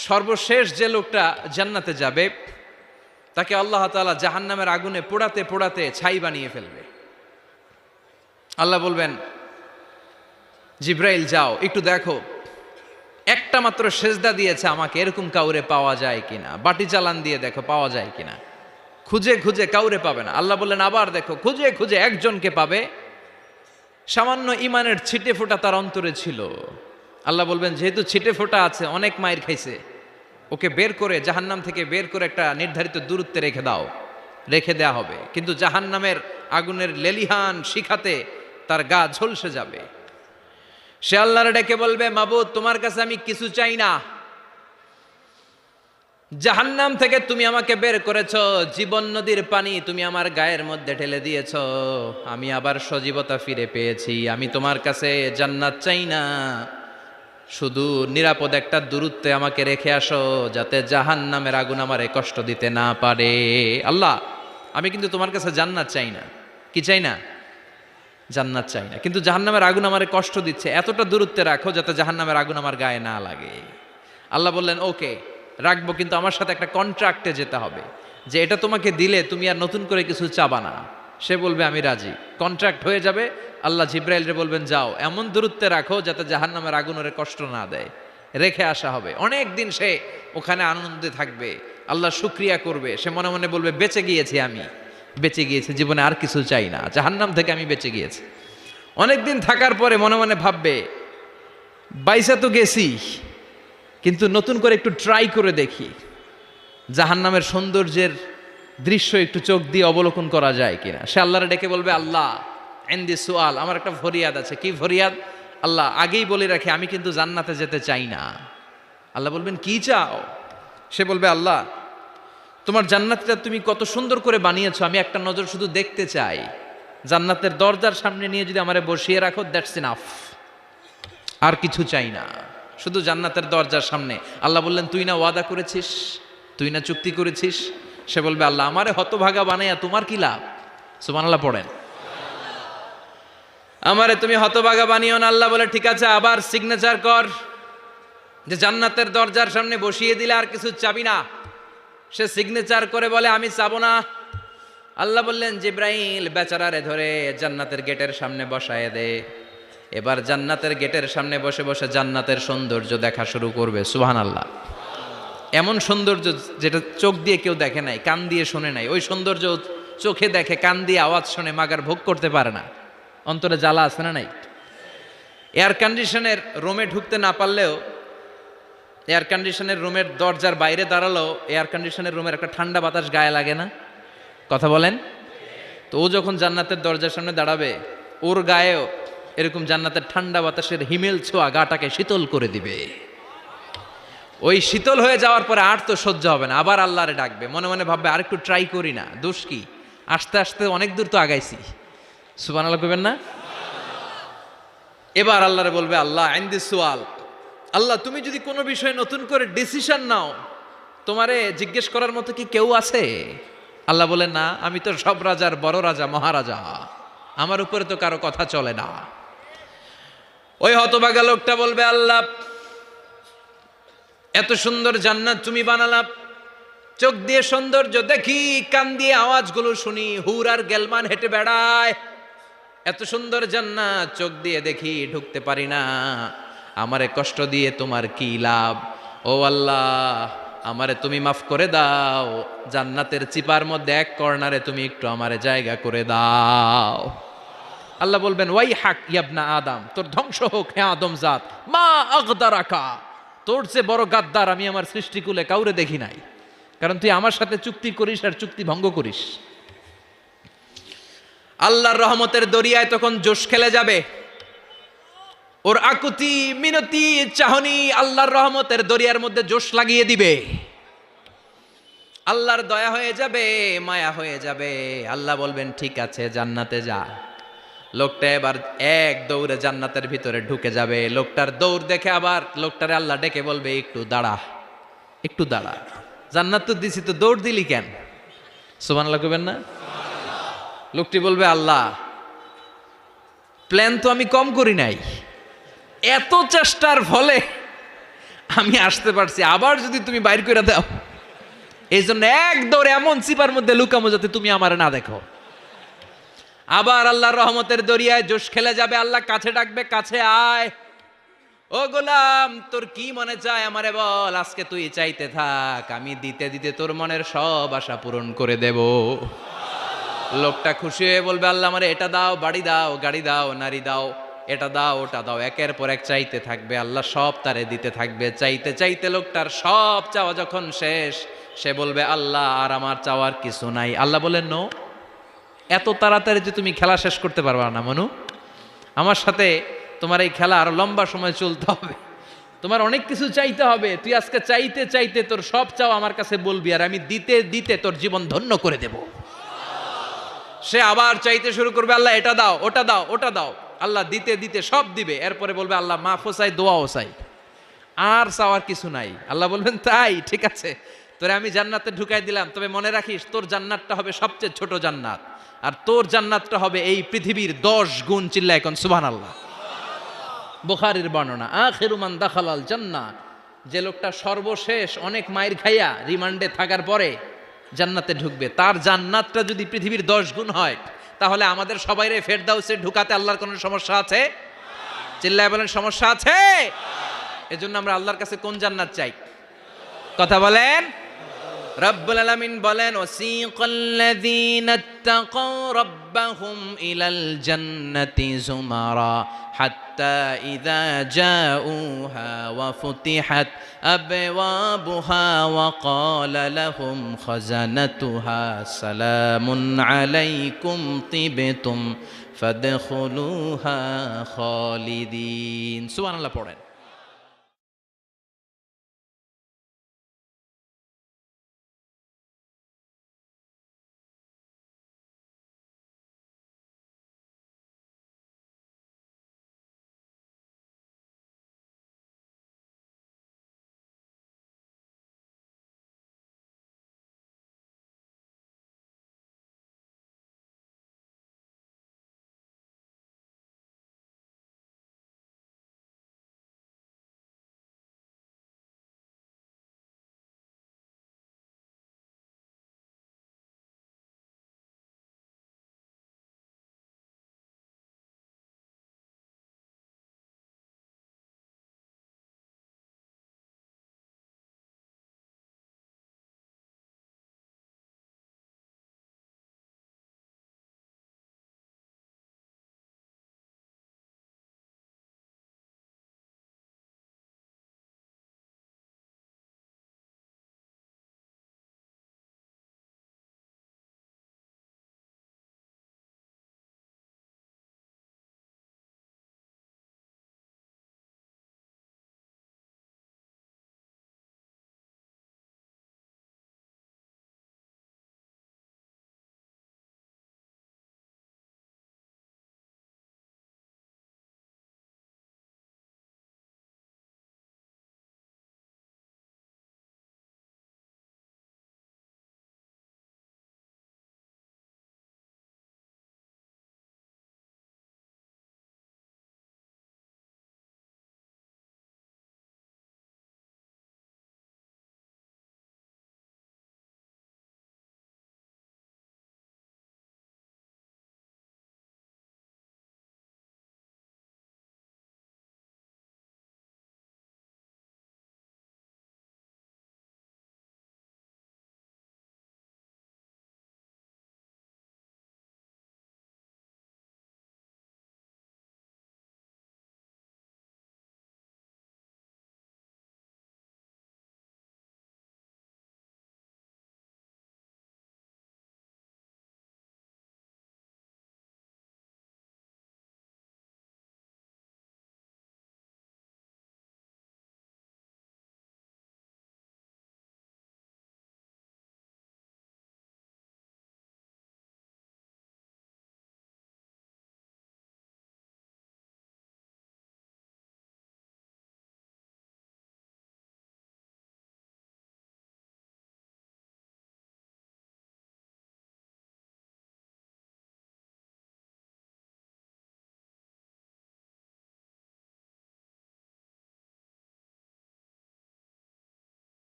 সর্বশেষ যে লোকটা জান্নাতে যাবে তাকে আল্লাহ তাআলা জাহান্নামের আগুনে পোড়াতে পোড়াতে ছাই বানিয়ে ফেলবে। আল্লাহ বলবেন, জিব্রাইল যাও একটু দেখো, একটা মাত্র সেজদা দিয়েছে আমাকে, এরকম কাউরে পাওয়া যায় কিনা। বাটি চালান দিয়ে দেখো পাওয়া যায় কিনা। খুঁজে খুঁজে কাউরে পাবে না। আল্লাহ বললেন আবার দেখো, খুঁজে খুঁজে একজনকে পাবে, সামান্য ইমানের ছিটে ফোঁটা তার অন্তরে ছিল। আল্লাহ বলবেন যেহেতু ছিটে ফোঁটা আছে, অনেক মায়ের খাইছে, ওকে বের করে জাহান্নাম থেকে বের করে একটা নির্ধারিত দূরত্বে রেখে দাও। রেখে দেয়া হবে, কিন্তু জাহান্নামের আগুনের লেলিহান শিখাতে তার গা ঝলসে যাবে। সে আল্লাহর ডেকে বলবে, মাবুদ তোমার কাছে আমি কিছু চাই না, জাহান্নাম থেকে তুমি আমাকে বের করেছো, জীবন নদীর পানি তুমি আমার গায়ের মধ্যে ঢেলে দিয়েছো, আমি আবার সজীবতা ফিরে পেয়েছি। আমি তোমার কাছে জান্নাত চাই না, শুধু নিরাপদ একটা দূরত্বে আমাকে রেখে আসো, যাতে জাহান্নামের আগুন আমারে কষ্ট দিতে না পারে। আল্লাহ আমি কিন্তু তোমার কাছে জান্নাত চাই না। কি চাই না? জান্নাত চাই না, কিন্তু জাহান্নামের আগুন আমারে কষ্ট দিচ্ছে, এতটা দূরত্বে রাখো যাতে জাহান্নামের আগুন আমার গায়ে না লাগে। আল্লাহ বললেন ওকে রাখবো, কিন্তু আমার সাথে একটা কন্ট্রাক্টে যেতে হবে, যে এটা তোমাকে দিলে তুমি আর নতুন করে কিছু চাবা না। সে বলবে আমি রাজি, কন্ট্রাক্ট হয়ে যাবে। আল্লাহ জিব্রাইলরে বলবেন যাও এমন দূরত্বে রাখো যাতে জাহান্নামের আগুন ওরে কষ্ট না দেয়। রেখে আসা হবে, অনেক দিন সে ওখানে আনন্দে থাকবে, আল্লাহ শুকরিয়া করবে। সে মনে মনে বলবে বেঁচে গিয়েছি, আমি বেঁচে গিয়েছি, জীবনে আর কিছু চাই না, জাহান্নাম থেকে আমি বেঁচে গিয়েছি। অনেকদিন থাকার পরে মনে মনে ভাববে বাইসা তো গেছি, কিন্তু নতুন করে একটু ট্রাই করে দেখি, জাহান্নামের সৌন্দর্যের দৃশ্য একটু চোখ দিয়ে অবলোকন করা যায় কিনা। সে আল্লাহরে ডেকে বলবে, আল্লাহ এন্দি সুয়াল, আমার একটা ফরিয়াদ আছে। কি ফরিয়াদ? আল্লাহ আগেই বলে রাখি আমি কিন্তু জান্নাতে যেতে চাই না। আল্লাহ বলবেন কি চাও? সে বলবে আল্লাহ তোমার জান্নাতটা তুমি কত সুন্দর করে বানিয়েছো, আমি একটা নজর শুধু দেখতে চাই। জান্নাতের দরজার সামনে নিয়ে যদি আমারে বসিয়ে রাখো, দ্যাটস ইনাফ, আর কিছু চাই না, শুধু জান্নাতের দরজার সামনে। আল্লাহ বললেন তুই না ওয়াদা করেছিস, তুই না চুক্তি করেছিস। সে বলবে আল্লাহ আমারে হতভাগা বানাইয়া তোমার কি লাভ? সুবহানাল্লাহ পড়েন। আমারে তুমি হতভাগা বানিও না। আল্লাহ বলে ঠিক আছে, আবার সিগনেচার কর যে জান্নাতের দরজার সামনে বসিয়ে দিলে আর কিছু চাবি না। সে সিগনেচার করে বলে আমি চাবো না। আল্লাহ বললেন জিব্রাইল বেচারারে ধরে জান্নাতের গেটের সামনে বসায় দে। এবার জান্নাতের গেটের সামনে বসে বসে জান্নাতের সৌন্দর্য দেখা শুরু করবে। সুবহানাল্লাহ। এমন সৌন্দর্য যেটা চোখ দিয়ে কেউ দেখে নাই, কান দিয়ে শোনে নাই, ওই সৌন্দর্য চোখে দেখে, কান দিয়ে আওয়াজ শোনে, মাগার ভোগ করতে পারে না। অন্তরে জ্বালা আছে না নাই? এয়ার কন্ডিশনের রুমে ঢুকতে না পারলেও, এয়ার কন্ডিশনের রুমের দরজার বাইরে দাঁড়ালো, এয়ার কন্ডিশনের রুমের একটা ঠান্ডা বাতাস গায়ে লাগে না? কথা বলেন তো। ও যখন জান্নাতের দরজার সামনে দাঁড়াবে, ওর গায়েও এরকম জান্নাতের ঠান্ডা বাতাসের হিমেল ছোঁয়া গাটাকে শীতল করে দিবে। ওই শীতল হয়ে যাওয়ার পরে আর তো সহ্য হবে না, আবার আল্লাহরে ডাকবে, মনে মনে ভাববে আর একটু ট্রাই করি না, দোষ কি, আস্তে আস্তে অনেক দূর তো আগাইছি। সুবহানাল্লাহ কইবেন না? এবার আল্লাহরে বলবে আল্লাহ ইনদি সুয়াল, আল্লাহ তুমি যদি কোনো বিষয়ে নতুন করে ডিসিশন নাও, তোমারে জিজ্ঞেস করার মতো কি কেউ আছে? আল্লাহ বলেন না, আমি তো সব রাজার বড় রাজা, মহারাজা, আমার উপরে তো কারো কথা চলে না। ওই হতভাগা লোকটা বলবে আল্লাহ এত সুন্দর জান্নাত তুমি বানালাম, চোখ দিয়ে সৌন্দর্য দেখি, কান দিয়ে আওয়াজগুলো শুনি, হুর আর গেলমান হেঁটে বেড়ায়, এত সুন্দর জান্নাত চোখ দিয়ে দেখি, ঢুকতে পারি না, আমারে কষ্ট দিয়ে তোমার কি লাভ? ও আল্লাহ আমারে তুমি মাফ করে দাও, জান্নাতের চিপার মধ্যে এক কর্নারে তুমি একটু আমারে জায়গা করে দাও। আল্লাহ বলবেন ওয়াই হাক ইয়াবনা আদম, তোর ধ্বংস হোক হে আদম জাত, মা আগদারাকা, তোর চেয়ে বড় গাদ্দার আমি আমার সৃষ্টিকুলে কাউরে দেখি নাই, কারণ তুই আমার সাথে চুক্তি করিস আর চুক্তি ভঙ্গ করিস। আল্লাহর রহমতের দরিয়ায় তখন জোশ খেলে যাবে, ওর আকুতি মিনতি চাহনি আল্লাহর রহমতের দরিয়ার মধ্যে জোশ লাগিয়ে দিবে। আল্লাহর দয়া হয়ে যাবে, মায়া হয়ে যাবে। আল্লাহ বলবেন ঠিক আছে জান্নাতে যা। লোকটা এবার এক দৌড়ে জান্নাতের ভিতরে ঢুকে যাবে। লোকটার দৌড় দেখে আবার লোকটারে আল্লাহ ডেকে বলবে একটু দাঁড়া, একটু দাঁড়া, জান্নাত তো দিছি, তো দৌড় দিলি কেন? সুবহানাল্লাহ কইবেন না? লোকটি বলবে আল্লাহ প্ল্যান তো আমি কম করি নাই, এত চেষ্টার ফলে আমি আসতে পারছি, আবার যদি তুমি বাইর করে দাও, এই জন্য এক দৌড়ে এমন চিপার মধ্যে লুকামো যাতে তুমি আমার না দেখো। আবার আল্লাহর রহমতের দরিয়ায় জোশ খেলে যাবে, আল্লাহ কাছে ডাকবে, কাছে আয়, ও গোলাম তোর কি মনে চায় আমারে বল, আজকে তুই চাইতে থাক, আমি দিতে দিতে তোর মনের সব আশা পূরণ করে দেব। লোকটা খুশি হয়ে বলবে, আল্লাহ আমারে এটা দাও, বাড়ি দাও, গাড়ি দাও, নারী দাও, এটা দাও, ওটা দাও, একের পর এক চাইতে থাকবে, আল্লাহ সব তারে দিতে থাকবে। চাইতে চাইতে লোকটার সব চাওয়া যখন শেষ, সে বলবে, আল্লাহ আর আমার চাওয়ার কিছু নাই। আল্লাহ বলেন, নো, এত তাড়াতাড়ি যে তুমি খেলা শেষ করতে পারবা না মনু, আমার সাথে তোমার এই খেলা আরো লম্বা সময় চলতে হবে, তোমার অনেক কিছু চাইতে হবে। তুই আজকে চাইতে চাইতে তোর সব চাও আমার কাছে বলবি, আর আমি দিতে দিতে তোর জীবন ধন্য করে দেব। সে আবার চাইতে শুরু করবে, আল্লাহ এটা দাও, ওটা দাও, ওটা দাও, আল্লাহ দিতে দিতে সব দিবে। এরপরে বলবে, আল্লাহ মাফও চাই, দোয়াও চাই, আর চাওয়ার কিছু নাই। আল্লাহ বলবেন, তাই ঠিক আছে, তোরে আমি জান্নাতে ঢুকাই দিলাম, তবে মনে রাখিস তোর জান্নাতটা হবে সবচেয়ে ছোট জান্নাত, আর তোর জান্নাতটা হবে এই পৃথিবীর 10 গুণ। চিল্লা এখন সুবহানাল্লাহ। বুখারীর বর্ণনা, আখিরু মান দাখালাল জান্নাহ, যে লোকটা সর্বশেষ অনেক মাইর খাইয়া রিমান্ডে থাকার পরে জান্নাতে ঢুকবে, তার জান্নাতটা যদি পৃথিবীর 10 গুণ হয়, তাহলে আমাদের সবাইরে ফেরদাউসে ঢুকাতে আল্লাহর কোনো সমস্যা আছে? চিল্লায় বলেন, সমস্যা আছে? এজন্য আমরা আল্লাহর কাছে কোন জান্নাত চাই? কথা বলেন। রব্বুল আলামিন বলেন, ওয়াসিকাল্লাযীনা ইত্তাকাউ রাব্বাহুম ইলাল জান্নাতি যুমারা হাত্তা ইযা জাউহা ওয়া ফুতিহাত আবওয়াবুহা ওয়া ক্বালা লাহুম খাজানাতুহা সালামুন আলাইকুম তিবতুম ফাদখুলুহা খালিদিন। সুবহানাল্লাহ পড়েন।